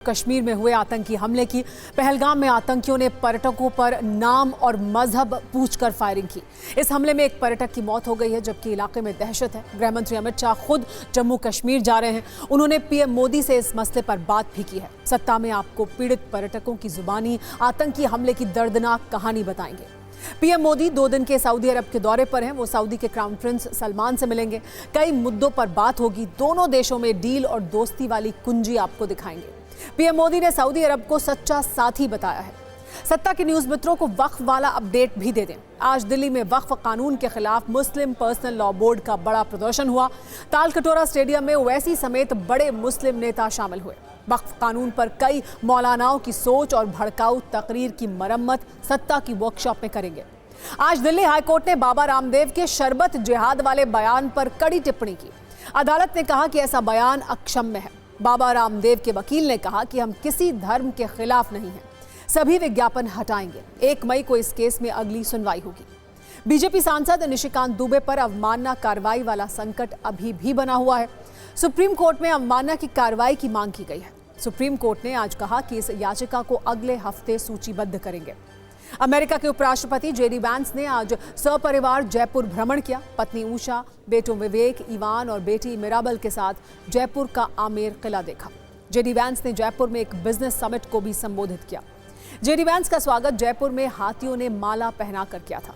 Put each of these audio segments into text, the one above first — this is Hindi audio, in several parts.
कश्मीर में हुए आतंकी हमले की। पहलगाम में आतंकियों ने पर्यटकों पर नाम और मजहब पूछकर फायरिंग की। इस हमले में एक पर्यटक की मौत हो गई है, जबकि इलाके में दहशत है। गृह मंत्री अमित शाह खुद जम्मू कश्मीर जा रहे हैं। उन्होंने पीएम मोदी से इस मसले पर बात भी की है। सत्ता में आपको पीड़ित पर्यटकों की जुबानी आतंकी हमले की दर्दनाक कहानी बताएंगे। पीएम मोदी 2 दिन के सऊदी अरब के दौरे पर हैं। वो सऊदी के क्राउन प्रिंस सलमान से मिलेंगे। कई मुद्दों पर बात होगी। दोनों देशों में डील और दोस्ती वाली कुंजी आपको दिखाएंगे। पीएम मोदी ने सऊदी अरब को सच्चा साथी बताया है। सत्ता के न्यूज मित्रों को वक्फ वाला अपडेट भी दे दें। आज दिल्ली में वक्फ कानून के खिलाफ मुस्लिम पर्सनल लॉ बोर्ड का बड़ा प्रदर्शन हुआ। तालकटोरा स्टेडियम में ओवैसी समेत बड़े मुस्लिम नेता शामिल हुए। वक्फ कानून पर कई मौलानाओं की सोच और भड़काऊ तकरीर की मरम्मत सत्ता की वर्कशॉप में करेंगे। आज दिल्ली हाईकोर्ट ने बाबा रामदेव के शरबत जिहाद वाले बयान पर कड़ी टिप्पणी की। अदालत ने कहा कि ऐसा बयान अक्षम्य है। बाबा रामदेव के वकील ने कहा कि हम किसी धर्म के खिलाफ नहीं हैं। सभी विज्ञापन हटाएंगे। 1 मई को इस केस में अगली सुनवाई होगी। बीजेपी सांसद निशिकांत दुबे पर अवमानना कार्रवाई वाला संकट अभी भी बना हुआ है। सुप्रीम कोर्ट में अवमानना की कार्रवाई की मांग की गई है। सुप्रीम कोर्ट ने आज कहा कि इस याचिका को अगले हफ्ते सूचीबद्ध करेंगे। अमेरिका के उपराष्ट्रपति जेडी वैंस ने आज सपरिवार जयपुर भ्रमण किया। पत्नी उषा, बेटों विवेक, इवान और बेटी मिराबल के साथ जयपुर का आमेर किला देखा। जेडी वैंस ने जयपुर में एक बिजनेस समिट को भी संबोधित किया। जेडी वैंस का स्वागत जयपुर में हाथियों ने माला पहनाकर किया था।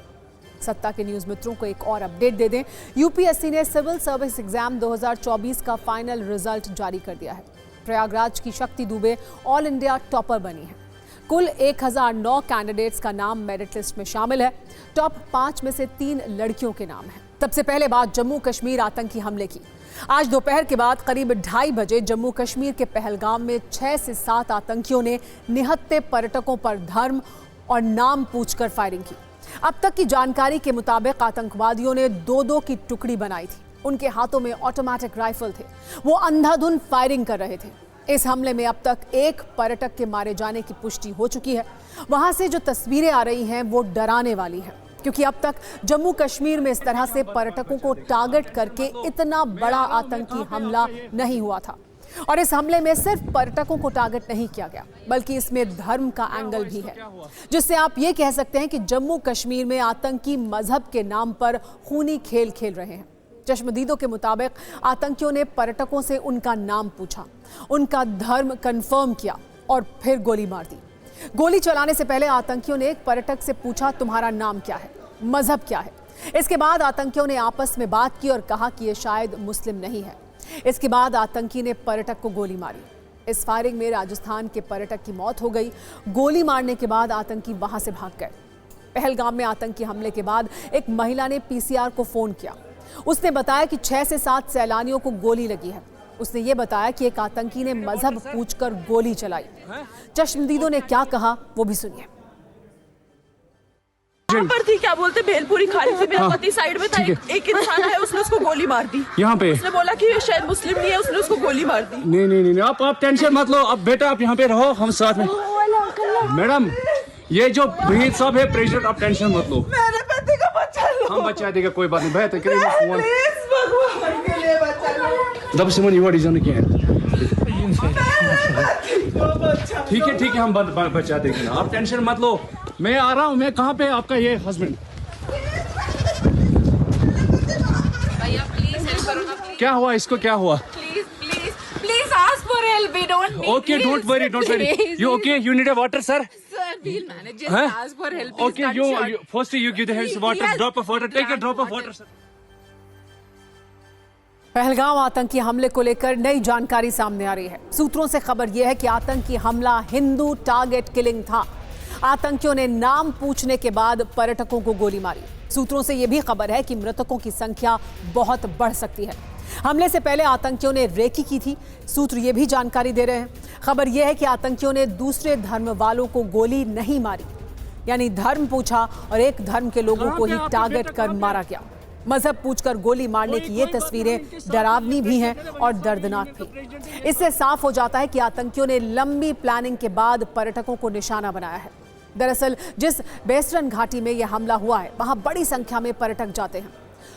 सत्ता के न्यूज मित्रों को एक और अपडेट दे दें। यूपीएससी ने सिविल सर्विस एग्जाम 2024 का फाइनल रिजल्ट जारी कर दिया है। प्रयागराज की शक्ति दुबे ऑल इंडिया टॉपर बनी है। कुल 1009 कैंडिडेट्स का नाम मेरिट लिस्ट में शामिल है। टॉप 5 में से 3 लड़कियों के नाम हैं। सबसे पहले बात जम्मू कश्मीर आतंकी हमले की। आज दोपहर के बाद करीब 2:30 बजे जम्मू कश्मीर के पहलगाम में 6 से 7 आतंकियों ने निहत्थे पर्यटकों पर धर्म और नाम पूछकर फायरिंग की। अब तक की जानकारी के मुताबिक आतंकवादियों ने 2-2 की टुकड़ी बनाई थी। उनके हाथों में ऑटोमेटिक राइफल थे। वो अंधाधुंध फायरिंग कर रहे थे। इस हमले में अब तक 1 पर्यटक के मारे जाने की पुष्टि हो चुकी है। वहां से जो तस्वीरें आ रही हैं वो डराने वाली हैं, क्योंकि अब तक जम्मू कश्मीर में इस तरह से पर्यटकों को टारगेट करके इतना बड़ा आतंकी हमला नहीं हुआ था। और इस हमले में सिर्फ पर्यटकों को टारगेट नहीं किया गया, बल्कि इसमें धर्म का एंगल भी है, जिससे आप ये कह सकते हैं कि जम्मू कश्मीर में आतंकी मजहब के नाम पर खूनी खेल खेल रहे हैं। चश्मदीदों के मुताबिक आतंकियों ने पर्यटकों से उनका नाम पूछा, उनका धर्म कंफर्म किया और फिर गोली मार दी। गोली चलाने से पहले आतंकियों ने एक पर्यटक से पूछा, तुम्हारा नाम क्या है, मजहब क्या है। इसके बाद आतंकियों ने आपस में बात की और कहा कि ये शायद मुस्लिम नहीं है। इसके बाद आतंकी ने पर्यटक को गोली मारी। इस फायरिंग में राजस्थान के पर्यटक की मौत हो गई। गोली मारने के बाद आतंकी वहां से भाग गए। पहलगाम में आतंकी हमले के बाद एक महिला ने पीसीआर को फोन किया। उसने बताया कि 6 से 7 सैलानियों को गोली लगी है। उसने ये बताया कि एक आतंकी ने मजहब पूछकर गोली चलाई। चश्मदीदों ने क्या कहा वो भी सुनिए। यहाँ पर थी, क्या बोलते, भेलपुरी खा रही थी। मेरा पति साइड में था, एक इंसान है, उसने उसको गोली मार दी। यहाँ पे उसने बोला कि ये शायद मुस्लिम नहीं है, उसने उसको गोली मार दी। नहीं, आप टेंशन मत लो। अब बेटा आप यहाँ पे रहो, हम साथ में। मैडम ये जो भीड़ सब है प्रेशर, आप टेंशन मत लो। मेरे पति का बच्चा लो। हम बचा देगा, कोई बात नहीं। बेहतर करें प्लीज भगवान के लिए बच्चा लो। दब सिमन युवा डिजाइन किया है। ठीक है, हम बचा देंगे ना, आप टेंशन मत लो। मैं आ रहा हूँ। मैं कहाँ पे आपका ये हस्बैंड? भैया प्लीज हेल्प करो ना, प्लीज। क्या हुआ इसको, क्या हुआ? Please ask for help. We don't need. Okay, don't worry. You okay? You need a water, sir? Sir, we'll manage. Just ask for help. Okay, you first you give the hands water, drop of water. Take a drop of water, sir. Pahalgam आतंकी हमले को लेकर नई जानकारी सामने आ रही है। सूत्रों से खबर यह है कि आतंकी हमला हिंदू टारगेट किलिंग था। आतंकियों ने नाम पूछने के बाद पर्यटकों को गोली मारी। सूत्रों से यह भी खबर है कि मृतकों की संख्या बहुत बढ़ सकती है। हमले से पहले आतंकियों ने रेकी की थी। सूत्र ये भी जानकारी दे रहे हैं। खबर यह है कि आतंकियों ने दूसरे धर्म वालों को गोली नहीं मारी, यानी धर्म पूछा और एक धर्म के लोगों को ही टारगेट कर मारा गया। मजहब पूछकर गोली मारने की ये तस्वीरें डरावनी भी हैं और दर्दनाक भी। इससे साफ हो जाता है कि आतंकियों ने लंबी प्लानिंग के बाद पर्यटकों को निशाना बनाया है। दरअसल जिस बेसरन घाटी में यह हमला हुआ है, वहां बड़ी संख्या में पर्यटक जाते हैं।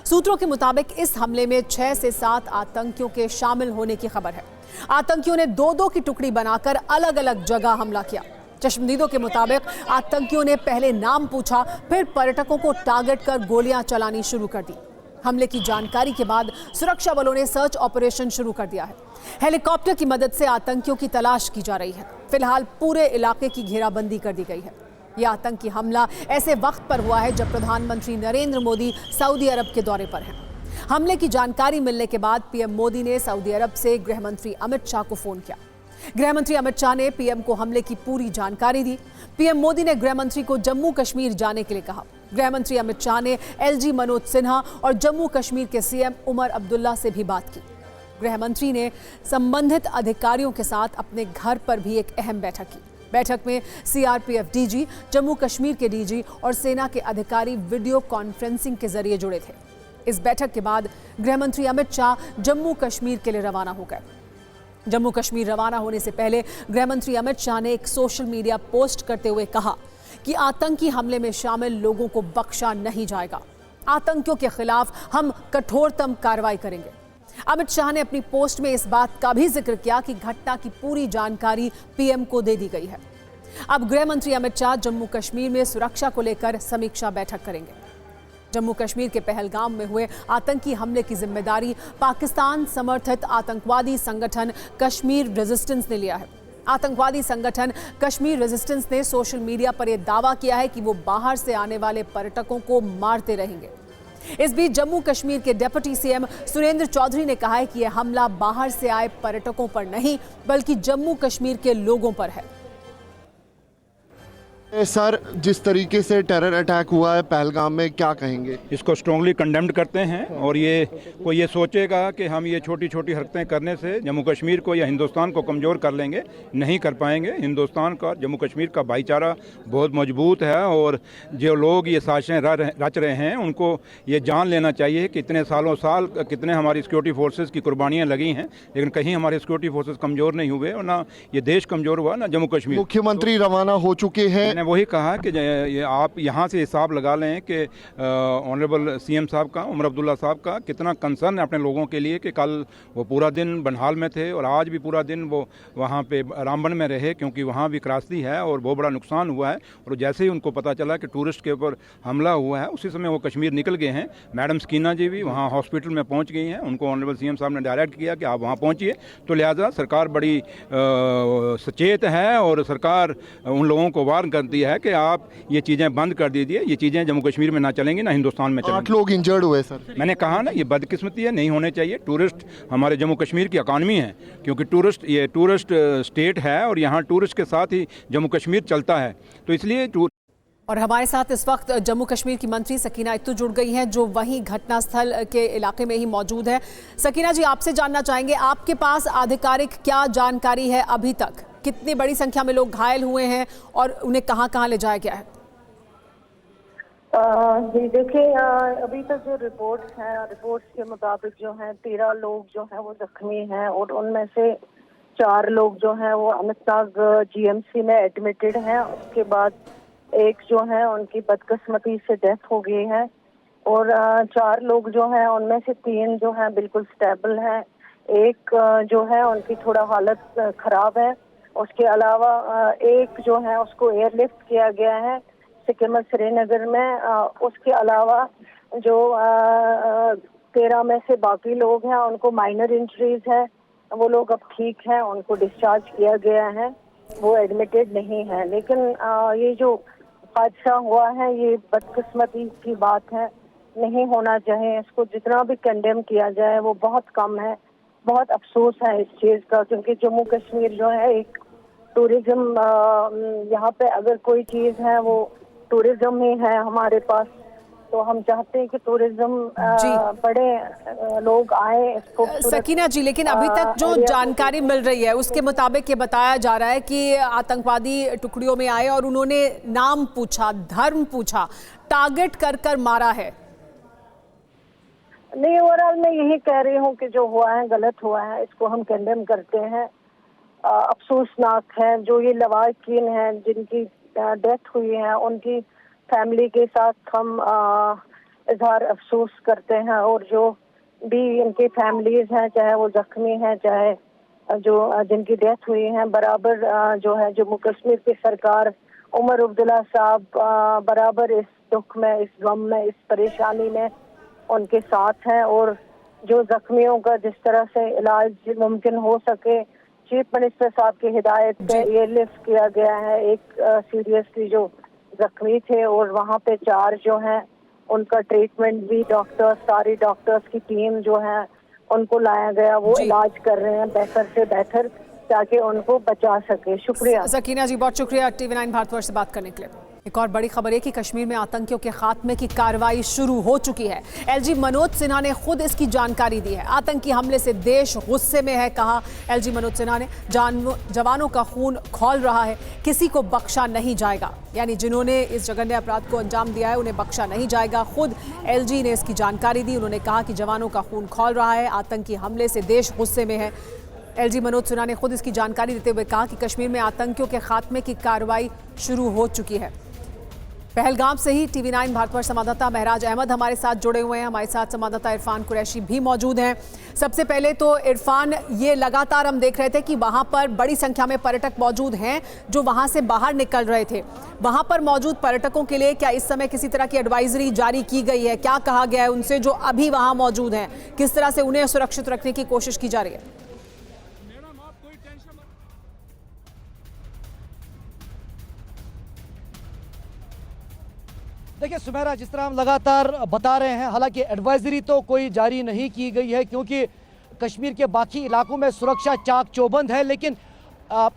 सूत्रों के मुताबिक इस हमले में 6 से 7 आतंकियों के शामिल होने की खबर है। आतंकियों ने 2-2 की टुकड़ी बनाकर अलग अलग जगह हमला किया। चश्मदीदों के मुताबिक आतंकियों ने पहले नाम पूछा, फिर पर्यटकों को टारगेट कर गोलियां चलानी शुरू कर दी। हमले की जानकारी के बाद सुरक्षा बलों ने सर्च ऑपरेशन शुरू कर दिया है। हेलीकॉप्टर की मदद से आतंकियों की तलाश की जा रही है। फिलहाल पूरे इलाके की घेराबंदी कर दी गई है। यह आतंकी हमला ऐसे वक्त पर हुआ है जब प्रधानमंत्री नरेंद्र मोदी सऊदी अरब के दौरे पर हैं। हमले की जानकारी मिलने के बाद पीएम मोदी ने सऊदी अरब से गृह मंत्री अमित शाह को फोन किया। गृह मंत्री अमित शाह ने पीएम को हमले की पूरी जानकारी दी। पीएम मोदी ने गृह मंत्री को जम्मू कश्मीर जाने के लिए कहा। गृह मंत्री अमित शाह ने एलजी मनोज सिन्हा और जम्मू कश्मीर के सीएम उमर अब्दुल्ला से भी बात की। गृह मंत्री ने संबंधित अधिकारियों के साथ अपने घर पर भी एक अहम बैठक की। बैठक में सीआरपीएफ डीजी, जम्मू कश्मीर के डीजी और सेना के अधिकारी वीडियो कॉन्फ्रेंसिंग के जरिए जुड़े थे। इस बैठक के बाद गृह मंत्री अमित शाह जम्मू कश्मीर के लिए रवाना हो गए। जम्मू कश्मीर रवाना होने से पहले गृह मंत्री अमित शाह ने एक सोशल मीडिया पोस्ट करते हुए कहा कि आतंकी हमले में शामिल लोगों को बख्शा नहीं जाएगा। आतंकियों के खिलाफ हम कठोरतम कार्रवाई करेंगे। अमित शाह ने अपनी पोस्ट में इस बात का भी जिक्र किया कि घटना की पूरी जानकारी पीएम को दे दी गई है। अब गृह मंत्री अमित शाह जम्मू कश्मीर में सुरक्षा को लेकर समीक्षा बैठक करेंगे। जम्मू कश्मीर के पहलगाम में हुए आतंकी हमले की जिम्मेदारी पाकिस्तान समर्थित आतंकवादी संगठन कश्मीर रेजिस्टेंस ने लिया है। आतंकवादी संगठन कश्मीर रेजिस्टेंस ने सोशल मीडिया पर यह दावा किया है कि वो बाहर से आने वाले पर्यटकों को मारते रहेंगे। इस बीच जम्मू कश्मीर के डिप्टी सीएम सुरेंद्र चौधरी ने कहा है कि यह हमला बाहर से आए पर्यटकों पर नहीं बल्कि जम्मू कश्मीर के लोगों पर है। सर, जिस तरीके से टेरर अटैक हुआ है पहलगाम में, क्या कहेंगे? इसको स्ट्रांगली कंडेम्ड करते हैं और कोई ये सोचेगा कि हम ये छोटी छोटी हरकतें करने से जम्मू कश्मीर को या हिंदुस्तान को कमज़ोर कर लेंगे, नहीं कर पाएंगे। हिंदुस्तान का, जम्मू कश्मीर का भाईचारा बहुत मजबूत है और जो लोग ये साजिशें रच रहे हैं उनको ये जान लेना चाहिए कि इतने साल कितने हमारी सिक्योरिटी फोर्सेज की कुर्बानियाँ लगी हैं, लेकिन कहीं हमारे सिक्योरिटी फोर्सेज कमज़ोर नहीं हुए और ना ये देश कमज़ोर हुआ ना जम्मू कश्मीर। मुख्यमंत्री रवाना हो चुके हैं। मैंने वही कहा कि ये आप यहाँ से हिसाब लगा लें कि ऑनरेबल सीएम साहब का, उमर अब्दुल्ला साहब का कितना कंसर्न है अपने लोगों के लिए कि कल वो पूरा दिन बनहाल में थे और आज भी पूरा दिन वो वहाँ पे रामबन में रहे क्योंकि वहाँ भी त्रासदी है और बहुत बड़ा नुकसान हुआ है। और जैसे ही उनको पता चला कि टूरिस्ट के ऊपर हमला हुआ है उसी समय वो कश्मीर निकल गए हैं। मैडम स्कीना जी भी वहाँ हॉस्पिटल में पहुँच गई हैं। उनको ऑनरेबल सीएम साहब ने डायरेक्ट किया कि आप वहाँ पहुँचिए। तो लिहाजा सरकार बड़ी सचेत है और सरकार उन लोगों को वार्न करती है कि आप ये चीज़ें बंद कर दीजिए। ये चीज़ें जम्मू कश्मीर में ना चलेंगी ना हिंदुस्तान में चलेंगी। 8 लोग इंजर्ड हुए सर। मैंने कहा ना, ये बदकिस्मती है, नहीं होने चाहिए। टूरिस्ट हमारे जम्मू कश्मीर की इकॉनमी है क्योंकि टूरिस्ट स्टेट है और यहाँ टूरिस्ट के साथ ही जम्मू कश्मीर चलता है। तो इसलिए और हमारे साथ इस वक्त जम्मू कश्मीर की मंत्री सकीना इत्तू जुड़ गई हैं जो वहीं घटनास्थल के इलाके में ही मौजूद है। सकीना जी, आपसे जानना चाहेंगे, आपके पास आधिकारिक क्या जानकारी है अभी तक? कितनी बड़ी संख्या में लोग घायल हुए हैं और उन्हें कहां ले जाया गया है? जी देखिए, अभी तक जो रिपोर्ट्स के मुताबिक जो है 13 लोग जो हैं वो जख्मी हैं और उनमें से 4 लोग जो हैं वो अनंतनाग जीएमसी में एडमिटेड हैं। उसके बाद एक जो है उनकी बदकिस्मती से डेथ हो गई है और 4 लोग जो हैं उनमें से 3 जो हैं बिल्कुल स्टेबल हैं। एक जो है उनकी थोड़ा हालत खराब है। उसके अलावा एक जो है उसको एयरलिफ्ट किया गया है सिक्किम श्रीनगर में। उसके अलावा जो 13 में से बाकी लोग हैं उनको माइनर इंजरीज है, वो लोग अब ठीक हैं, उनको डिस्चार्ज किया गया है, वो एडमिटेड नहीं है। लेकिन ये जो हादसा हुआ है ये बदकिस्मती की बात है, नहीं होना चाहिए। इसको जितना भी कंडेम किया जाए वो बहुत कम है। बहुत अफसोस है इस चीज़ का क्योंकि जम्मू कश्मीर जो है एक टूरिज्म, यहाँ पे अगर कोई चीज़ है वो टूरिज्म ही है हमारे पास। तो हम चाहते हैं कि टूरिज्म बड़े लोग आए इसको। सकीना जी, लेकिन अभी तक जो जानकारी मिल रही है उसके मुताबिक ये बताया जा रहा है कि आतंकवादी टुकड़ियों में आए और उन्होंने नाम पूछा, धर्म पूछा, टारगेट कर मारा है। नहीं, ओवरऑल मैं यही कह रही हूँ कि जो हुआ है गलत हुआ है, इसको हम कंडेम करते हैं। अफसोसनाक है। जो ये लवाकिन हैं जिनकी डेथ हुई है उनकी फैमिली के साथ हम इजहार अफसोस करते हैं। और जो भी इनके फैमिलीज हैं, चाहे वो जख्मी हैं, चाहे जो जिनकी डेथ हुई है, बराबर जो है जम्मू कश्मीर की सरकार, उमर अब्दुल्ला साहब बराबर इस दुख में, इस गम में, इस परेशानी में उनके साथ हैं। और जो जख्मियों का जिस तरह से इलाज मुमकिन हो सके, चीफ मिनिस्टर साहब की हिदायत पे ये लिफ्ट किया गया है। एक सीरियसली जो जख्मी थे और वहाँ पे 4 जो हैं उनका ट्रीटमेंट भी डॉक्टर्स, सारी डॉक्टर्स की टीम जो है उनको लाया गया, वो इलाज कर रहे हैं बेहतर से बेहतर ताकि उनको बचा सके। शुक्रिया सकीना जी, बहुत शुक्रिया TV9 भारतवर्ष से बात करने के लिए। एक और बड़ी खबर है कि कश्मीर में आतंकियों के खात्मे की कार्रवाई शुरू हो चुकी है। LG मनोज सिन्हा ने खुद इसकी जानकारी दी है। आतंकी हमले से देश गुस्से में है, कहा LG मनोज सिन्हा ने। जवानों का खून खौल रहा है, किसी को बख्शा नहीं जाएगा। यानी जिन्होंने इस जघन्य अपराध को अंजाम दिया है उन्हें बख्शा नहीं जाएगा। खुद LG ने इसकी जानकारी दी। उन्होंने कहा कि जवानों का खून खौल रहा है, आतंकी हमले से देश गुस्से में है। LG मनोज सिन्हा ने खुद इसकी जानकारी देते हुए कहा कि कश्मीर में आतंकियों के खात्मे की कार्रवाई शुरू हो चुकी है। पहलगाम से ही TV9 भारतवर्ष संवाददाता महराज अहमद हमारे साथ जुड़े हुए हैं। हमारे साथ संवाददाता इरफान कुरैशी भी मौजूद हैं। सबसे पहले तो इरफान, ये लगातार हम देख रहे थे कि वहां पर बड़ी संख्या में पर्यटक मौजूद हैं जो वहां से बाहर निकल रहे थे। वहां पर मौजूद पर्यटकों के लिए क्या इस समय किसी तरह की एडवाइजरी जारी की गई है? क्या कहा गया है उनसे जो अभी वहां मौजूद हैं? किस तरह से उन्हें सुरक्षित रखने की कोशिश की जा रही है? देखिए सुमेरा, जिस तरह हम लगातार बता रहे हैं, हालांकि एडवाइजरी तो कोई जारी नहीं की गई है क्योंकि कश्मीर के बाकी इलाकों में सुरक्षा चाक चौबंद है। लेकिन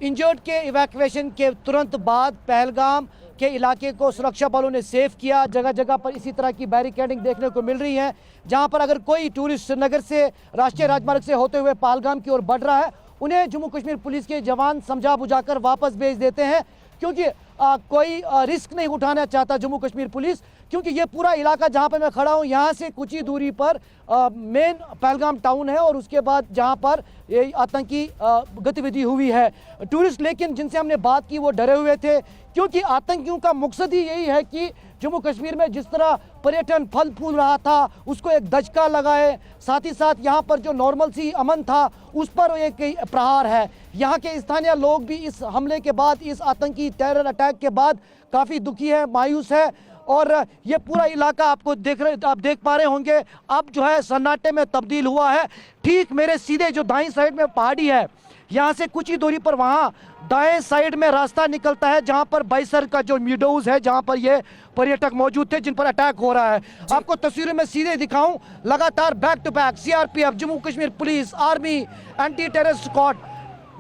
इंजर्ड के इवैक्यूएशन के तुरंत बाद पहलगाम के इलाके को सुरक्षा बलों ने सेव किया। जगह जगह पर इसी तरह की बैरिकेडिंग देखने को मिल रही है, जहां पर अगर कोई टूरिस्ट श्रीनगर से राष्ट्रीय राजमार्ग से होते हुए पहलगाम की ओर बढ़ रहा है, उन्हें जम्मू कश्मीर पुलिस के जवान समझा बुझाकर वापस भेज देते हैं क्योंकि कोई रिस्क नहीं उठाना चाहता जम्मू कश्मीर पुलिस। क्योंकि ये पूरा इलाका जहाँ पे मैं खड़ा हूँ, यहाँ से कुछ ही दूरी पर मेन पहलगाम टाउन है और उसके बाद जहाँ पर ये आतंकी गतिविधि हुई है। टूरिस्ट लेकिन जिनसे हमने बात की वो डरे हुए थे क्योंकि आतंकियों का मकसद ही यही है कि जम्मू कश्मीर में जिस तरह पर्यटन फल फूल रहा था उसको एक दचका लगाए, साथ ही साथ यहाँ पर जो नॉर्मल सी अमन था उस पर एक प्रहार है। यहाँ के स्थानीय लोग भी इस हमले के बाद, इस आतंकी टेरर अटैक के बाद काफ़ी दुखी है, मायूस है। और ये पूरा इलाका आप देख पा रहे होंगे अब जो है सन्नाटे में तब्दील हुआ है। ठीक मेरे सीधे जो दाईं साइड में पहाड़ी है, यहाँ से कुछ ही दूरी पर वहाँ दाएं साइड में रास्ता निकलता है जहाँ पर बाइसर का जो मीडोज है, जहाँ पर ये पर्यटक मौजूद थे जिन पर अटैक हो रहा है। आपको तस्वीरों में सीधे दिखाऊं, लगातार back to back CRPF, Jammu Kashmir police, army, anti terror squad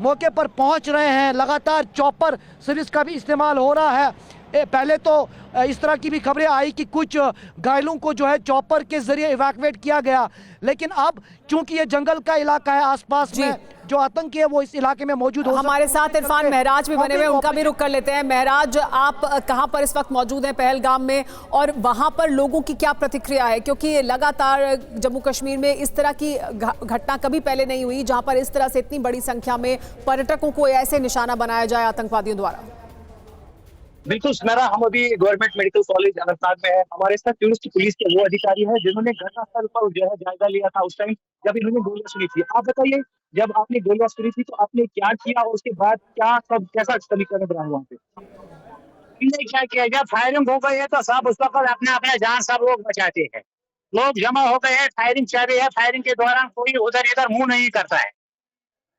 मौके पर पहुंच रहे हैं। लगातार चॉपर सर्विस का भी इस्तेमाल हो रहा है। पहले तो इस तरह की भी खबरें आई कि कुछ घायलों को जो है चॉपर के जरिए इवैक्यूएट किया गया, लेकिन अब चूंकि ये जंगल का इलाका है, आसपास में जो आतंकी है वो इस इलाके में मौजूद हो। हमारे साथ इरफान महराज भी बने हुए, उनका भी रुख कर लेते हैं। महराज, आप कहां पर इस वक्त मौजूद हैं पहलगाम में, और वहां पर लोगों की क्या प्रतिक्रिया है? क्योंकि लगातार जम्मू कश्मीर में इस तरह की घटना कभी पहले नहीं हुई जहां पर इस तरह से इतनी बड़ी संख्या में पर्यटकों को ऐसे निशाना बनाया जाए आतंकवादियों द्वारा। बिल्कुल सुमेरा, हम अभी गवर्नमेंट मेडिकल कॉलेज अनंतनाग में है। हमारे साथ टूरिस्ट पुलिस के वो अधिकारी हैं जिन्होंने घटनास्थल पर जो है जायजा लिया था उस टाइम जब इन्होंने गोलियां सुनी थी। आप बताइए, जब आपने गोलियां सुनी थी तो आपने क्या किया और उसके बाद कैसा समीकरण बना वहाँ पे? क्या किया, जब फायरिंग हो गई है तो सब उस वक्त अपना अपना जान सब लोग बचाते हैं। लोग जमा हो गए हैं, फायरिंग चल रही है, फायरिंग के दौरान कोई उधर इधर मुंह नहीं करता है।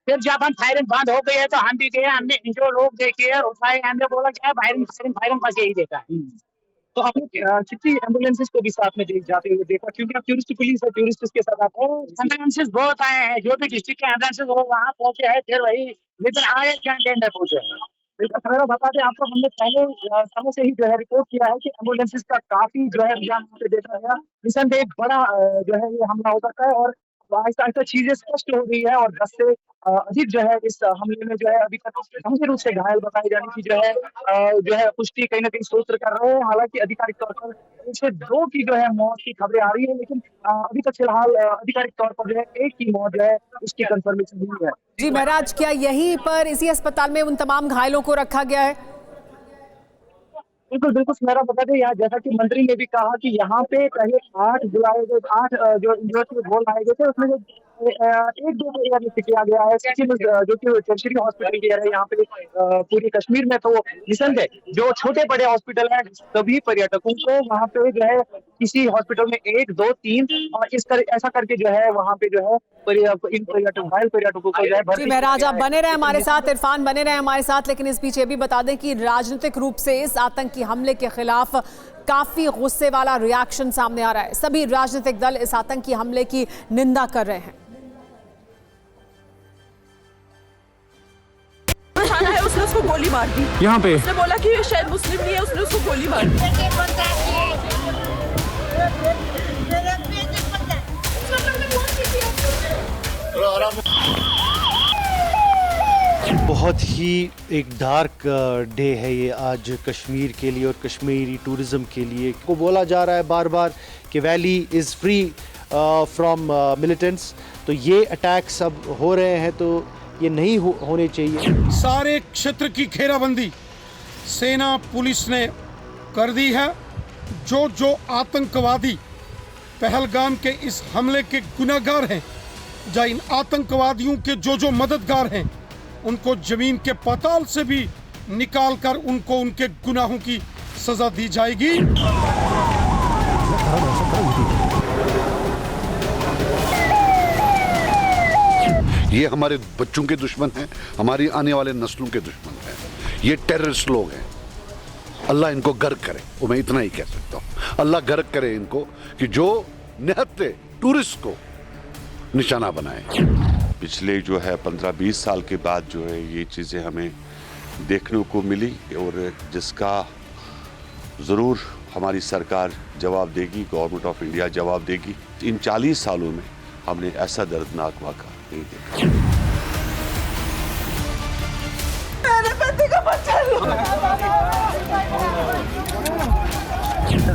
फिर जब हम फायरिंग बंद हो गई है तो हम भी गए, हमने जो लोग देखे और उठाए, हमने बोला क्या फायरिंग बस यही देखा है। तो आपने कितनी एम्बुलेंसेस को भी साथ में जाते हुए देखा? क्योंकि आप टूरिस्ट पुलिस है, टूरिस्ट के साथ आप एम्बुलेंसेस बहुत आए हैं, जो भी डिस्ट्रिक्ट के एम्बुलेंसेस वो वहाँ पहुंचे हैं, फिर वही विद इन आवर घंटे में पहुंचे हैं। बिल्कुल बता दें आपको, हमने पहले समय से ही जो है रिपोर्ट किया है कि एम्बुलेंसेस का काफी जो है रुझान देखा गया। निसंदेह एक बड़ा जो है ये हमला हो सकता है और आहिस्ता आहिस्ता चीजें स्पष्ट हो रही है और 10 से अधिक जो है इस हमले में जो है अभी तक गंभीर रूप से घायल बताए जाने की जो है पुष्टि कहीं ना कहीं सूत्र कर रहे हैं। हालांकि आधिकारिक तौर पर इससे 2 की जो है मौत की खबरें आ रही है, लेकिन अभी तक फिलहाल आधिकारिक तौर पर जो है 1 की मौत जो है उसकी कंफर्मेशन हुई है। जी महराज, क्या यहीं पर इसी अस्पताल में उन तमाम घायलों को रखा गया है? बिल्कुल बिल्कुल मेरा बता दें, यहाँ जैसा कि मंत्री ने भी कहा कि यहाँ पे पहले 8 जो बोल आए गए थे, उसमें जो 1-2 एरिया में किया गया है, जो कि टर्शियरी हॉस्पिटल एरिया है यहाँ पे पूरी कश्मीर में। तो निसंदेह जो छोटे बड़े हॉस्पिटल हैं, सभी पर्यटकों को वहाँ पे जो है किसी हॉस्पिटल में 1, 2, 3 और ऐसा करके जो है वहाँ पे जो है इन पर्यटकों को जो है जी महराज, आप बने रहे हमारे साथ, इरफान बने रहे हमारे साथ। लेकिन इस बीच ये भी बता दें कि राजनीतिक रूप से इस आतंकी हमले के खिलाफ काफी गुस्से वाला रिएक्शन सामने आ रहा है। सभी राजनीतिक दल इस आतंकी हमले की निंदा कर रहे हैं। है उसने उसको गोली मार दी यहाँ पे। उसने बोला कि शायद मुस्लिम नहीं है, उसने उसको गोली मार दी। बहुत ही एक डार्क डे है ये आज कश्मीर के लिए और कश्मीरी टूरिज़्म के लिए। को बोला जा रहा है बार बार कि valley is free from militants, तो ये अटैक्स अब हो रहे हैं तो ये नहीं होने चाहिए। सारे क्षेत्र की घेराबंदी सेना पुलिस ने कर दी है। जो आतंकवादी पहलगाम के इस हमले के गुनहगार हैं, या इन आतंकवादियों के जो मददगार हैं, उनको जमीन के पाताल से भी निकाल कर उनको उनके गुनाहों की सजा दी जाएगी। ये हमारे बच्चों के दुश्मन हैं, हमारी आने वाले नस्लों के दुश्मन हैं। ये टेररिस्ट लोग हैं। अल्लाह इनको गर्क करे, वो मैं इतना ही कह सकता हूँ। अल्लाह गर्क करे इनको कि जो निहत्ते टूरिस्ट को निशाना बनाए। पिछले जो है 15-20 साल के बाद जो है ये चीज़ें हमें देखने को मिली और जिसका ज़रूर हमारी सरकार जवाब देगी, गवर्नमेंट ऑफ इंडिया जवाब देगी। इन 40 सालों में हमने ऐसा दर्दनाक वाक़ा नहीं देखा। मेरे पति का बच्चा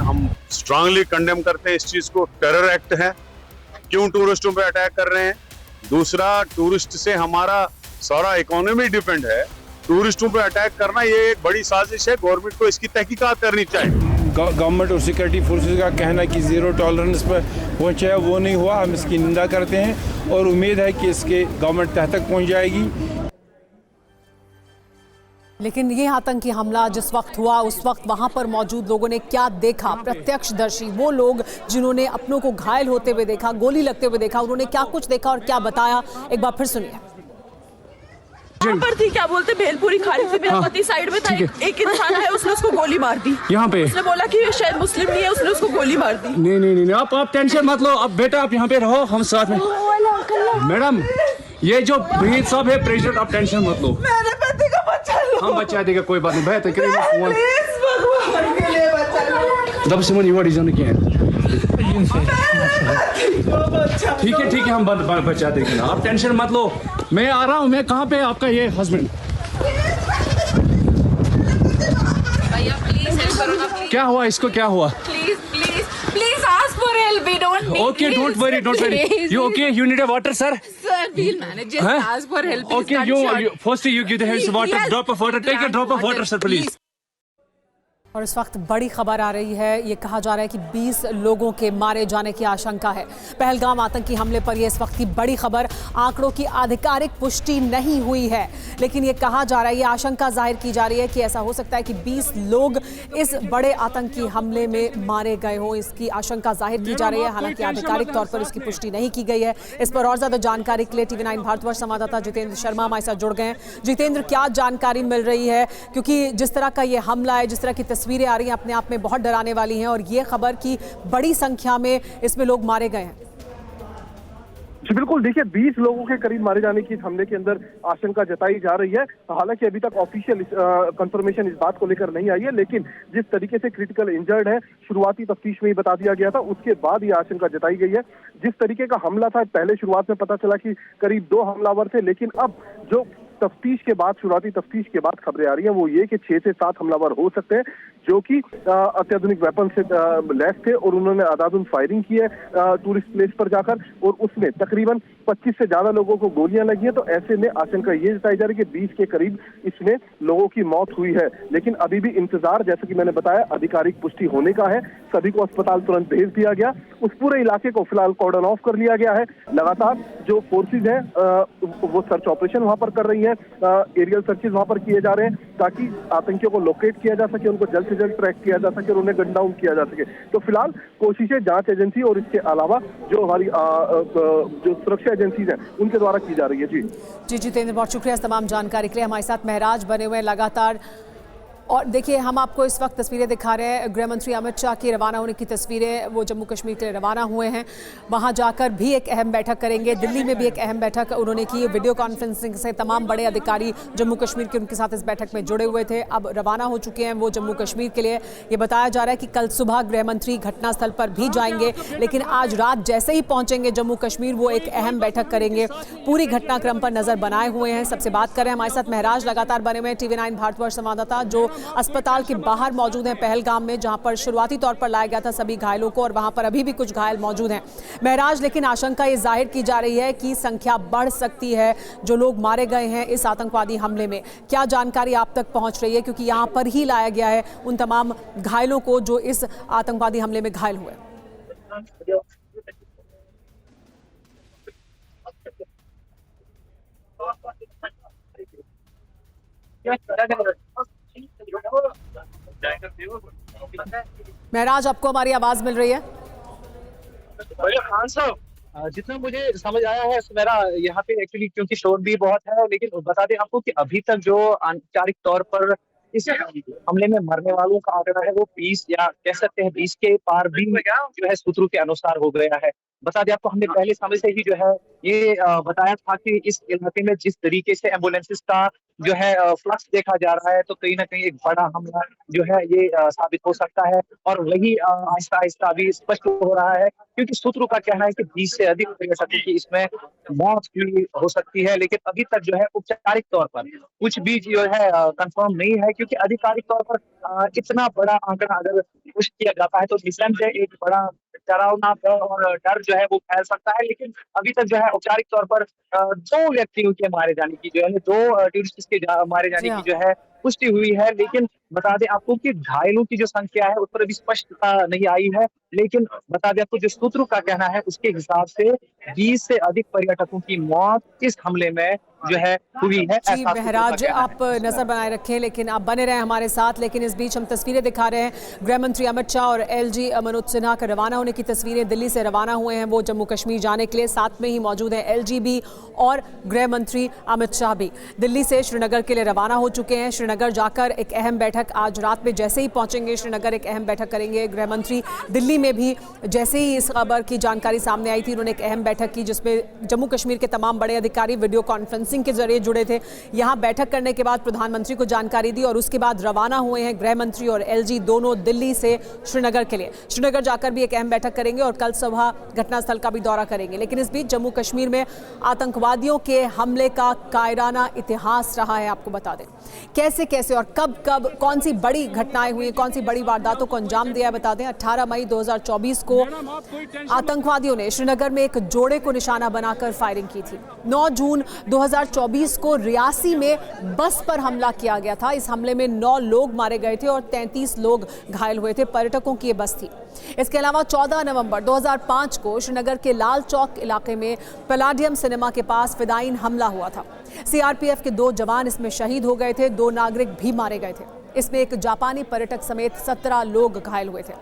हम स्ट्रांगली कंडेम करते हैं इस चीज को। टेरर एक्ट है, क्यों टूरिस्टों पे अटैक कर रहे हैं। दूसरा, टूरिस्ट से हमारा सारा इकोनॉमी डिपेंड है। टूरिस्टों पे अटैक करना ये एक बड़ी साजिश है। गवर्नमेंट को इसकी तहकीकात करनी चाहिए। गवर्नमेंट और सिक्योरिटी फोर्सेस का कहना कि जीरो टॉलरेंस पर पहुंचा है, वो नहीं हुआ। हम इसकी निंदा करते हैं और उम्मीद है कि इसके गवर्नमेंट तह तक पहुंच जाएगी। लेकिन ये आतंकी हमला जिस वक्त हुआ, उस वक्त वहां पर मौजूद लोगों ने क्या देखा? प्रत्यक्षदर्शी, वो लोग जिन्होंने अपनों को घायल होते हुए देखा, गोली लगते हुए देखा, उन्होंने क्या कुछ देखा और क्या बताया, एक बार फिर सुनिए। वहाँ पर थी, क्या बोलते, भेलपुरी खा रही थी, मेरा पति साइड में था, एक इंसान है, उसने उसको गोली मार दी यहाँ पे। उसने बोला कि शायद मुस्लिम नहीं है, उसने उसको गोली मार दी। नहीं, आप टेंशन मत लो। अब बेटा आप यहाँ पे रहो, हम साथ में। मैडम, ये जो भीड़ साहब है प्रेसिडेंट, आप टेंशन मत लो। मेरे पति का बच्चा लो। हम बचा देगा, कोई बात नहीं। बेहतर करेंगे फोन। प्लीज भगवान के लिए बचा लो। दब सिमन युवा डिजाइन क्या है? ठीक है, हम बचा देंगे ना, आप टेंशन मत लो। मैं आ रहा हूँ। मैं कहाँ पे आपका ये हस्बैंड? भैया प्लीज हेल्प करो ना, प्लीज। क्या हुआ इसको, क्या हुआ? Please ask for help. We don't need. Okay, don't worry. You okay? You need a water, sir? Sir, we'll manage. Just ask for help. Okay, you first you give the water, drop of water. Take a drop of water, sir, please. और इस वक्त बड़ी खबर आ रही है। ये कहा जा रहा है कि 20 लोगों के मारे जाने की आशंका है। पहलगाम आतंकी हमले पर यह इस वक्त की बड़ी खबर। आंकड़ों की आधिकारिक पुष्टि नहीं हुई है, लेकिन ये कहा जा रहा है, ये आशंका जाहिर की जा रही है कि ऐसा हो सकता है कि 20 लोग इस बड़े आतंकी हमले में मारे गए हों। इसकी आशंका जाहिर की जा रही है, हालांकि आधिकारिक तौर पर इसकी पुष्टि नहीं की गई है। इस पर और ज्यादा जानकारी के लिए TV9 भारतवर्ष संवाददाता जितेंद्र शर्मा हमारे साथ जुड़ गए हैं। जितेंद्र, क्या जानकारी मिल रही है? क्योंकि जिस तरह का ये हमला है, जिस तरह की तस्वीरें आ रही हैं, अपने आप में बहुत डराने वाली हैं, और ये खबर की बड़ी संख्या में इसमें लोग मारे गए हैं। जी बिल्कुल, देखिए 20 लोगों के करीब मारे जाने की इस हमले के अंदर आशंका जताई जा रही है। हालांकि अभी तक ऑफिशियल कंफर्मेशन इस बात को लेकर नहीं आई है, लेकिन जिस तरीके से क्रिटिकल इंजर्ड है, शुरुआती तफ्तीश में ही बता दिया गया था, उसके बाद ये आशंका जताई गई है। जिस तरीके का हमला था, पहले शुरुआत में पता चला कि करीब 2 हमलावर थे, लेकिन अब जो तफ्तीश के बाद, शुरुआती तफ्तीश के बाद खबरें आ रही हैं वो ये कि 6 से 7 हमलावर हो सकते हैं, जो कि अत्याधुनिक वेपन से लैस थे और उन्होंने अंधाधुंध फायरिंग की है टूरिस्ट प्लेस पर जाकर, और उसमें तकरीबन 25 से ज्यादा लोगों को गोलियां लगी है। तो ऐसे में आशंका ये जताई जा रही है कि 20 के करीब इसमें लोगों की मौत हुई है। लेकिन अभी भी इंतजार, जैसा कि मैंने बताया, आधिकारिक पुष्टि होने का है। सभी को अस्पताल तुरंत भेज दिया गया। उस पूरे इलाके को फिलहाल कॉर्डन ऑफ कर लिया गया है। लगातार जो फोर्सेज हैं वो सर्च ऑपरेशन वहां पर कर रही हैं, एरियल सर्चेज वहां पर किए जा रहे हैं ताकि आतंकियों को लोकेट किया जा सके, उनको जल्द से जल्द ट्रैक किया जा सके और उन्हें गन डाउन किया जा सके। तो फिलहाल कोशिशें जांच एजेंसी और इसके अलावा जो हमारी जो सुरक्षा एजेंसीज हैं उनके द्वारा की जा रही है। जी जितेंद्र, बहुत शुक्रिया तमाम जानकारी के लिए। हमारे साथ महराज बने हुए लगातार। और देखिए, हम आपको इस वक्त तस्वीरें दिखा रहे हैं गृह मंत्री अमित शाह की रवाना होने की तस्वीरें। वो जम्मू कश्मीर के लिए रवाना हुए हैं, वहां जाकर भी एक अहम बैठक करेंगे। दिल्ली में भी एक अहम बैठक उन्होंने की, वीडियो कॉन्फ्रेंसिंग से तमाम बड़े अधिकारी जम्मू कश्मीर के उनके साथ इस बैठक में जुड़े हुए थे। अब रवाना हो चुके हैं वो जम्मू कश्मीर के लिए। ये बताया जा रहा है कि कल सुबह गृह मंत्री घटनास्थल पर भी जाएंगे, लेकिन आज रात जैसे ही पहुंचेंगे जम्मू कश्मीर वो एक अहम बैठक करेंगे। पूरी घटनाक्रम पर नजर बनाए हुए हैं। सबसे बात करें, हमारे साथ महराज लगातार बने हुए TV9 भारतवर्ष संवाददाता जो अस्पताल के बाहर मौजूद हैं पहलगाम में, जहां पर शुरुआती तौर पर लाया गया था सभी घायलों को, और वहां पर अभी भी कुछ घायल मौजूद हैं। महराज, लेकिन आशंका ये जाहिर की जा रही है कि संख्या बढ़ सकती है जो लोग मारे गए हैं इस आतंकवादी हमले में। क्या जानकारी आप तक पहुंच रही है, क्योंकि यहां पर ही लाया गया है उन तमाम घायलों को जो इस आतंकवादी हमले में घायल हुए? महराज, आपको हमारी आवाज मिल रही है? खान साहब, जितना मुझे समझ आया है मेरा यहाँ पे एक्चुअली क्योंकि शोर भी बहुत है, लेकिन बता दें आपको कि अभी तक जो औपचारिक तौर पर इस हमले में मरने वालों का आंकड़ा है वो 20 या कह सकते हैं 20 के पार भी जो है सूत्रों के अनुसार हो गया है। बता दें आपको, हमने पहले समय से ही जो है ये बताया था कि इस इलाके में जिस तरीके से एम्बुलेंसेस का जो है फ्लक्स देखा जा रहा है, तो कहीं ना कहीं एक बड़ा हमला जो है ये साबित हो सकता है। और वही आहिस्ता आहिस्ता अभी स्पष्ट हो रहा है, क्योंकि सूत्रों का कहना है कि 20 से अधिक पर्यटकों की इसमें मौत भी हो सकती है। लेकिन अभी तक जो है औपचारिक तौर पर कुछ भी जो है कंफर्म नहीं है, क्योंकि आधिकारिक तौर पर इतना बड़ा आंकड़ा अगर पुष्ट किया जाता है तो निसंदेह एक बड़ा डरावना और डर जो है वो फैल सकता है। लेकिन अभी तक जो है औपचारिक तौर पर 2 व्यक्तियों के मारे जाने की जो है 2 टूरिस्ट के मारे जाने की जो है पुष्टि हुई है। लेकिन बता दें आपको कि घायलों की जो संख्या है उस पर अभी स्पष्टता नहीं आई है। लेकिन बता दें आपको, जो सूत्रों का कहना है उसके हिसाब से 20 से अधिक पर्यटकों की मौत इस हमले में जो है हुई है। जी महराज, आप नजर बनाए रखें, लेकिन आप बने रहे हमारे साथ। लेकिन इस बीच हम तस्वीरें दिखा रहे हैं गृह मंत्री अमित शाह और LG मनोज सिन्हा के रवाना होने की तस्वीरें। दिल्ली से रवाना हुए हैं वो जम्मू कश्मीर जाने के लिए। साथ में ही मौजूद है LG भी और गृह मंत्री अमित शाह भी दिल्ली से श्रीनगर के लिए रवाना हो चुके हैं। श्रीनगर जाकर एक अहम बैठक आज रात में जैसे ही पहुंचेंगे श्रीनगर एक अहम बैठक करेंगे। गृह मंत्री दिल्ली में भी जैसे ही इस खबर की जानकारी सामने आई थी उन्होंने एक अहम बैठक की, जिसमें जम्मू कश्मीर के तमाम बड़े अधिकारी वीडियो कॉन्फ्रेंसिंग के जरिए जुड़े थे। यहां बैठक करने के बाद प्रधानमंत्री को जानकारी दी और उसके बाद रवाना हुए हैं गृह मंत्री और LG दोनों दिल्ली से श्रीनगर के लिए। श्रीनगर जाकर भी एक अहम बैठक करेंगे और कल सुबह घटनास्थल का भी दौरा करेंगे। लेकिन इस बीच जम्मू कश्मीर में आतंकवादियों के हमले का कायराना इतिहास रहा है। आपको बता दें कैसे कैसे और कब कब कौन सी बड़ी घटनाएं हुई, कौन सी बड़ी वारदातों को अंजाम दिया। बता दें 18 मई 2024 को आतंकवादियों ने श्रीनगर में एक जोड़े को निशाना बनाकर फायरिंग की थी। 9 जून 2024 को रियासी में बस पर हमला किया गया था। इस हमले में 9 लोग मारे गए थे और 33 लोग घायल हुए थे। पर्यटकों की ये बस थी। इसके अलावा 14 नवंबर 2005 को श्रीनगर के लाल चौक इलाके में पैलाडियम सिनेमा के पास फिदायीन हमला हुआ था। CRPF के 2 जवान इसमें शहीद हो गए थे, 2 नागरिक भी मारे गए थे। इसमें एक जापानी पर्यटक समेत 17 लोग घायल हुए थे।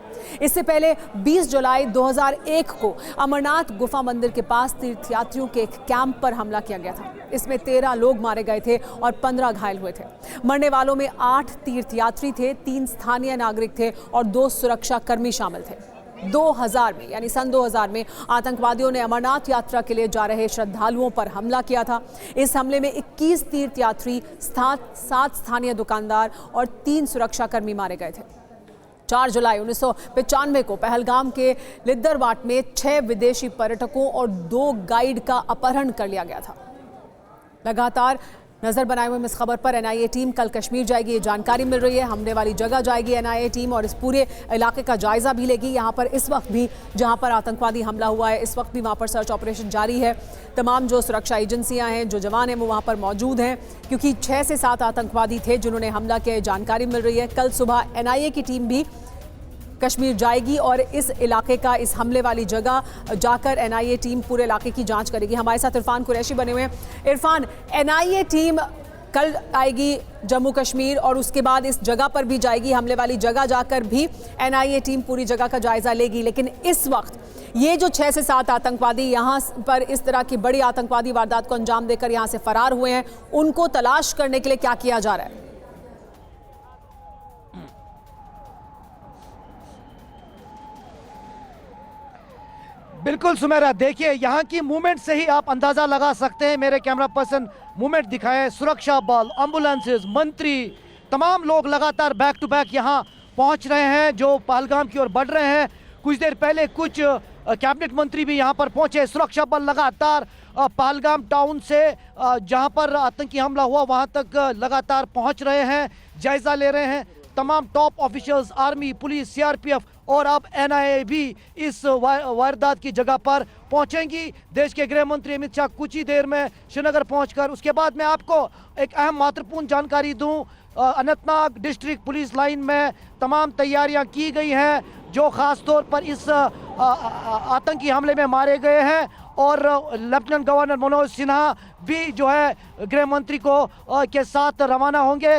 इससे पहले 20 जुलाई 2001 को अमरनाथ गुफा मंदिर के पास तीर्थयात्रियों के एक कैंप पर हमला किया गया था। इसमें 13 लोग मारे गए थे और 15 घायल हुए थे। मरने वालों में 8 तीर्थयात्री थे, 3 स्थानीय नागरिक थे और 2 सुरक्षा कर्मी शामिल थे। 2000 में यानी सन 2000 में आतंकवादियों ने अमरनाथ यात्रा के लिए जा रहे श्रद्धालुओं पर हमला किया था। इस हमले में 21 तीर्थयात्री, 7 स्थानीय दुकानदार और 3 सुरक्षाकर्मी मारे गए थे। 4 जुलाई 1995 को पहलगाम के लिद्दरवाट में 6 विदेशी पर्यटकों और 2 गाइड का अपहरण कर लिया गया था। लगातार नजर बनाए हुए इस खबर पर एनआईए टीम कल कश्मीर जाएगी, ये जानकारी मिल रही है। हमले वाली जगह जाएगी एनआईए टीम और इस पूरे इलाके का जायजा भी लेगी। यहाँ पर इस वक्त भी जहाँ पर आतंकवादी हमला हुआ है, इस वक्त भी वहाँ पर सर्च ऑपरेशन जारी है। तमाम जो सुरक्षा एजेंसियां हैं, जो जवान हैं, वो वहाँ पर मौजूद हैं, क्योंकि 6 से 7 आतंकवादी थे जिन्होंने हमला किया, जानकारी मिल रही है। कल सुबह एनआईए की टीम भी कश्मीर जाएगी और इस इलाके का, इस हमले वाली जगह जाकर एनआईए टीम पूरे इलाके की जांच करेगी। हमारे साथ इरफान कुरैशी बने हुए हैं। इरफान, एनआईए टीम कल आएगी जम्मू कश्मीर और उसके बाद इस जगह पर भी जाएगी, हमले वाली जगह जाकर भी एनआईए टीम पूरी जगह का जायजा लेगी। लेकिन इस वक्त ये जो 6 से 7 आतंकवादी यहाँ पर इस तरह की बड़ी आतंकवादी वारदात को अंजाम देकर यहाँ से फरार हुए हैं, उनको तलाश करने के लिए क्या किया जा रहा है? बिल्कुल सुमेरा, देखिए यहाँ की मूवमेंट से ही आप अंदाजा लगा सकते हैं। मेरे कैमरा पर्सन मूवमेंट दिखाएं। सुरक्षा बल, एम्बुलेंसेस, मंत्री, तमाम लोग लगातार बैक टू बैक यहाँ पहुँच रहे हैं, जो पहलगाम की ओर बढ़ रहे हैं। कुछ देर पहले कुछ कैबिनेट मंत्री भी यहाँ पर पहुँचे। सुरक्षा बल लगातार पहलगाम टाउन से जहाँ पर आतंकी हमला हुआ वहाँ तक लगातार पहुँच रहे हैं, जायजा ले रहे हैं। तमाम top officials, army, police, CRPF और अब एनआईए भी इस वारदात की जगह पर पहुंचेंगी। देश के गृह मंत्री अमित शाह कुछ ही देर में श्रीनगर पहुंचकर उसके बाद मैं आपको एक अहम महत्वपूर्ण जानकारी दूं। अनंतनाग डिस्ट्रिक्ट पुलिस लाइन में तमाम तैयारियां की गई हैं, जो खास तौर पर इस आतंकी हमले में मारे गए हैं। और लेफ्टिनेंट गवर्नर मनोज सिन्हा भी जो है गृह मंत्री को के साथ रवाना होंगे।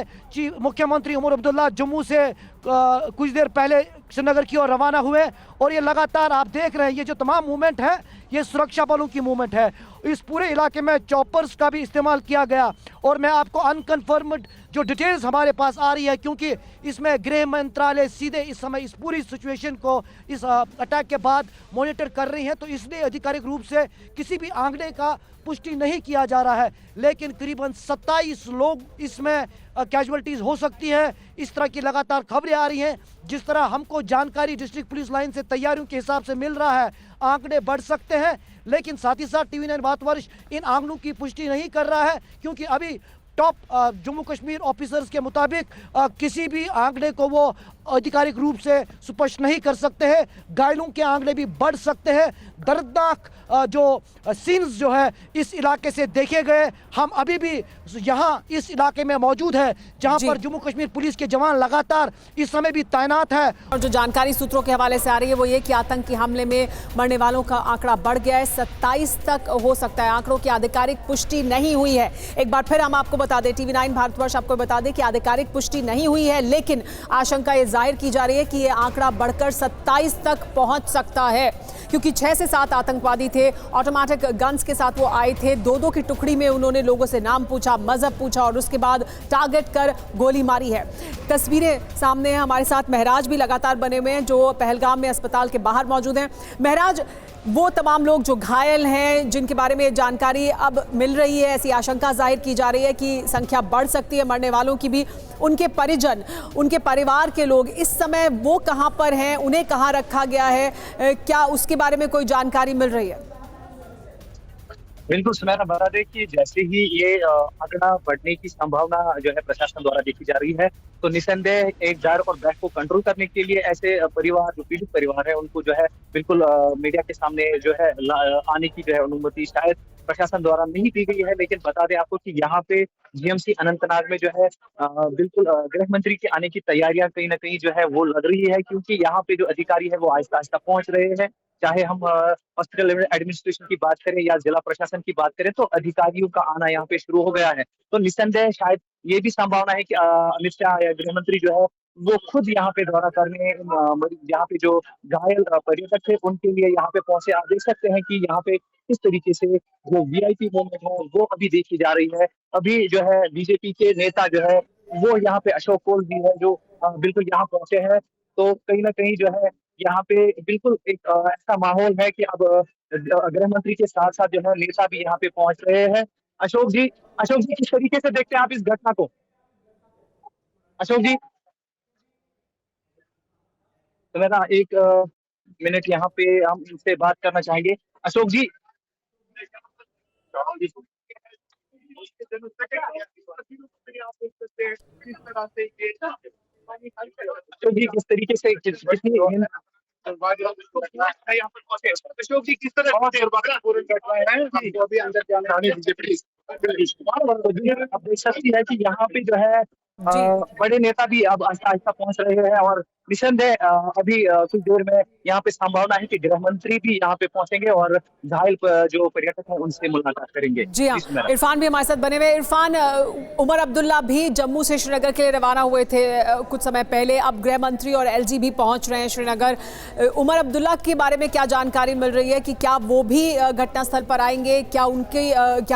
मुख्यमंत्री उमर अब्दुल्ला जम्मू से कुछ देर पहले श्रीनगर की ओर रवाना हुए। और ये लगातार आप देख रहे हैं, ये जो तमाम मूवमेंट है, ये सुरक्षा बलों की मूवमेंट है। इस पूरे इलाके में चॉपर्स का भी इस्तेमाल किया गया। और मैं आपको अनकन्फर्म्ड जो डिटेल्स हमारे पास आ रही है, क्योंकि इसमें गृह मंत्रालय सीधे इस समय इस पूरी सिचुएशन को इस अटैक के बाद मॉनिटर कर रही है, तो इसलिए आधिकारिक रूप से किसी भी आंकड़े का पुष्टि नहीं किया जा रहा है। लेकिन करीबन 27 लोग इसमें कैजुअलिटीज हो सकती है, इस तरह की लगातार खबरें आ रही हैं। जिस तरह हमको जानकारी डिस्ट्रिक्ट पुलिस लाइन से तैयारियों के हिसाब से मिल रहा है, आंकड़े बढ़ सकते हैं। लेकिन साथ ही साथ TV9 भारतवर्ष इन आंकड़ों की पुष्टि नहीं कर रहा है, क्योंकि अभी टॉप जम्मू कश्मीर ऑफिसर्स के मुताबिक किसी भी आंकड़े को वो आधिकारिक रूप से स्पष्ट नहीं कर सकते हैं। घायलों के आंकड़े भी बढ़ सकते हैं। दर्दनाक जो सीन्स जो है इस इलाके से देखे गए। हम अभी भी यहाँ इस इलाके में मौजूद है, जहाँ पर जम्मू कश्मीर पुलिस के जवान लगातार इस समय भी तैनात है। और जो जानकारी सूत्रों के हवाले से आ रही है वो ये कि आतंकी हमले में मरने वालों का आंकड़ा बढ़ गया है, 27 तक हो सकता है। आंकड़ों की आधिकारिक पुष्टि नहीं हुई है। एक बार फिर हम आपको बता दें, TV9 भारतवर्ष आपको बता दें कि आधिकारिक पुष्टि नहीं हुई है, लेकिन आशंका ये जाहिर की जा रही है कि ये आंकड़ा बढ़कर 27 तक पहुंच सकता है, क्योंकि 6 से 7 आतंकवादी थे। ऑटोमेटिक गन्स के साथ वो आए थे। 2-2 की टुकड़ी में उन्होंने लोगों से नाम पूछा, मजहब पूछा और उसके बाद टारगेट कर गोली मारी है। तस्वीरें सामने हैं। हमारे साथ महराज भी लगातार बने हुए हैं, जो पहलगाम में अस्पताल के बाहर मौजूद हैं। महराज, वो तमाम लोग जो घायल हैं, जिनके बारे में जानकारी अब मिल रही है, ऐसी आशंका जाहिर की जा रही है कि संख्या बढ़ सकती है मरने वालों की भी, उनके परिजन, उनके परिवार के लोग इस समय वो कहां पर हैं, उन्हें कहां रखा गया है, क्या उसके बारे में कोई जानकारी मिल रही है? बिल्कुल सुनहरा, बता दें कि जैसे ही ये आंकड़ा बढ़ने की संभावना जो है प्रशासन द्वारा देखी जा रही है, तो निसंदेह एक डर और भय को कंट्रोल करने के लिए ऐसे परिवार, जो पीड़ित परिवार है, उनको जो है बिल्कुल मीडिया के सामने जो है आने की जो है अनुमति शायद प्रशासन द्वारा नहीं दी गई है। लेकिन बता दें आपको कि यहाँ पे GMC अनंतनाग में जो है बिल्कुल गृह मंत्री के आने की तैयारियां कहीं ना कहीं जो है वो लग रही है, क्योंकि यहाँ पे जो अधिकारी है वो आहिस्ता आहिस्ता पहुंच रहे हैं। चाहे हम हॉस्पिटल एडमिनिस्ट्रेशन की बात करें या जिला प्रशासन की बात करें, तो अधिकारियों का आना यहाँ पे शुरू हो गया है। तो निस्संदेह शायद ये भी संभावना है कि अमित शाह या गृह मंत्री जो है वो खुद यहाँ पे दौरा करने, यहाँ पे जो घायल पर्यटक थे उनके लिए यहाँ पे पहुंचे। आप देख सकते हैं कि यहाँ पे किस तरीके से जो VIP मूवमेंट है वो अभी देखी जा रही है। अभी जो है बीजेपी के नेता जो है वो यहाँ पे अशोक कोल भी है, जो बिल्कुल यहाँ पहुंचे हैं। तो कहीं ना कहीं जो है यहाँ पे बिल्कुल एक ऐसा माहौल है कि अब गृह मंत्री के साथ साथ जो है नेता भी यहाँ पे पहुंच रहे हैं। अशोक जी, किस तरीके से देखते हैं आप इस घटना को? अशोक जी, तो मैं ना एक मिनट यहाँ पे हम इनसे बात करना चाहेंगे। अशोक जी, किस तरीके से अशोक जी किस तरह अंदर जाने दीजिए प्लीज। अब देख सकती है कि यहाँ पे जो है बड़े नेता भी अब आहिस्ता आहिस्ता पहुंच रहे हैं और निसंदेह अभी कुछ देर में यहाँ पे संभावना है कि गृह मंत्री भी यहाँ पे पहुंचेंगे और घायल जो पर्यटक हैं उनसे मुलाकात करेंगे। जी हाँ, इरफान भी हमारे साथ बने हुए। इरफान, उमर अब्दुल्ला भी जम्मू से श्रीनगर के लिए रवाना हुए थे कुछ समय पहले, अब गृह मंत्री और एलजी भी पहुंच रहे हैं श्रीनगर। उमर अब्दुल्ला के बारे में क्या जानकारी मिल रही है कि क्या वो भी घटनास्थल पर आएंगे, क्या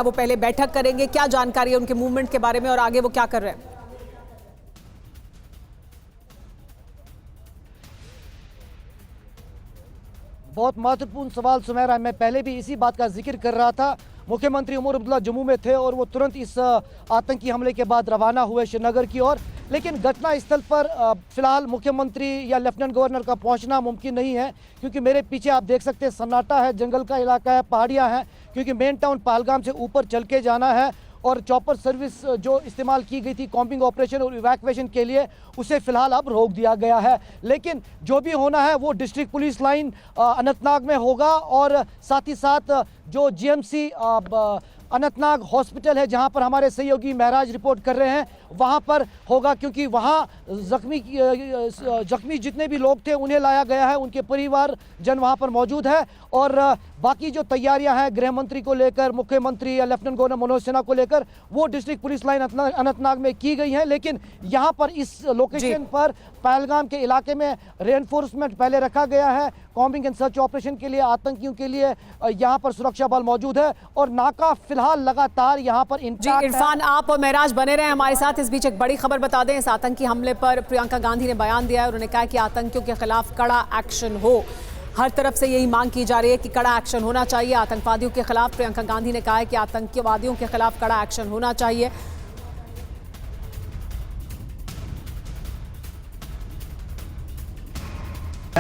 वो पहले बैठक करेंगे, क्या जानकारी है उनके मूवमेंट के बारे में और आगे वो क्या कर रहे हैं? बहुत महत्वपूर्ण सवाल सुमेरा, मैं पहले भी इसी बात का जिक्र कर रहा था। मुख्यमंत्री उमर अब्दुल्ला जम्मू में थे और वो तुरंत इस आतंकी हमले के बाद रवाना हुए श्रीनगर की ओर, लेकिन घटना स्थल पर फिलहाल मुख्यमंत्री या लेफ्टिनेंट गवर्नर का पहुंचना मुमकिन नहीं है, क्योंकि मेरे पीछे आप देख सकते हैं सन्नाटा है, जंगल का इलाका है, पहाड़ियां हैं, क्योंकि मेन टाउन पहलगाम से ऊपर चल के जाना है और चॉपर सर्विस जो इस्तेमाल की गई थी कॉम्बिंग ऑपरेशन और इवैक्यूएशन के लिए, उसे फिलहाल अब रोक दिया गया है। लेकिन जो भी होना है वो डिस्ट्रिक्ट पुलिस लाइन अनंतनाग में होगा और साथ ही साथ जो जीएमसी अनंतनाग हॉस्पिटल है जहां पर हमारे सहयोगी महराज रिपोर्ट कर रहे हैं वहां पर होगा, क्योंकि वहां जख्मी जितने भी लोग थे उन्हें लाया गया है, उनके परिवार जन वहां पर मौजूद है और बाकी जो तैयारियां हैं गृह मंत्री को लेकर, मुख्यमंत्री या लेफ्टिनेंट गवर्नर मनोज सिन्हा को लेकर, वो डिस्ट्रिक्ट पुलिस लाइन अनंतनाग में की गई है। लेकिन यहाँ पर इस लोकेशन पर पहलगाम के इलाके में रेनफोर्समेंट पहले रखा गया है, कॉम्बिंग एंड सर्च ऑपरेशन के लिए, आतंकियों के लिए यहाँ पर सुरक्षा बल मौजूद है और नाका फिलहाल लगातार यहाँ पर इंटैक्ट है। इरफान, आप और महराज बने रहे हमारे साथ। इस बीच एक बड़ी खबर बता दें, इस आतंकी हमले पर प्रियंका गांधी ने बयान दिया है। उन्होंने कहा कि आतंकियों के खिलाफ कड़ा एक्शन हो। हर तरफ से यही मांग की जा रही है कि कड़ा एक्शन होना चाहिए आतंकवादियों के खिलाफ। प्रियंका गांधी ने कहा है कि आतंकवादियों के खिलाफ कड़ा एक्शन होना चाहिए।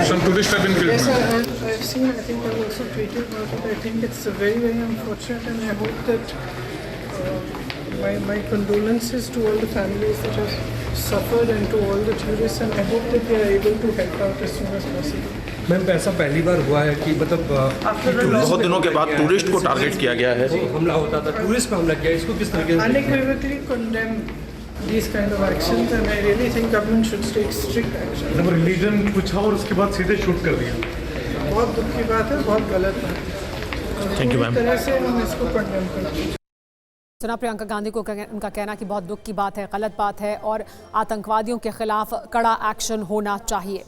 Some tourists have been killed. Yes, I've seen. I think I've also tweeted about it. I think it's very, very unfortunate, and I hope that my condolences to all the families that have suffered and to all the tourists, and I hope that they are able to help out as soon as possible. Ma'am, ऐसा पहली बार हुआ है कि मतलब बहुत दिनों के बाद टूरिस्ट को टारगेट किया गया है, हमला होता था, टूरिस्ट पे हमला किया, इसको किस तरीके से? Unequivocally condemn these kind of actions, and I really think government should take strict action. जब रिलीजन पूछा और उसके बाद सीधे शूट कर दिया, बहुत दुख की बात है, बहुत गलत बात है। Thank you ma'am. इस तरह से हम इसको कंडेम करते हैं। सुना प्रियंका गांधी को उनका कहना कि बहुत दुख की बात है, गलत बात है और आतंकवादियों के खिलाफ कड़ा एक्शन होना चाहिए।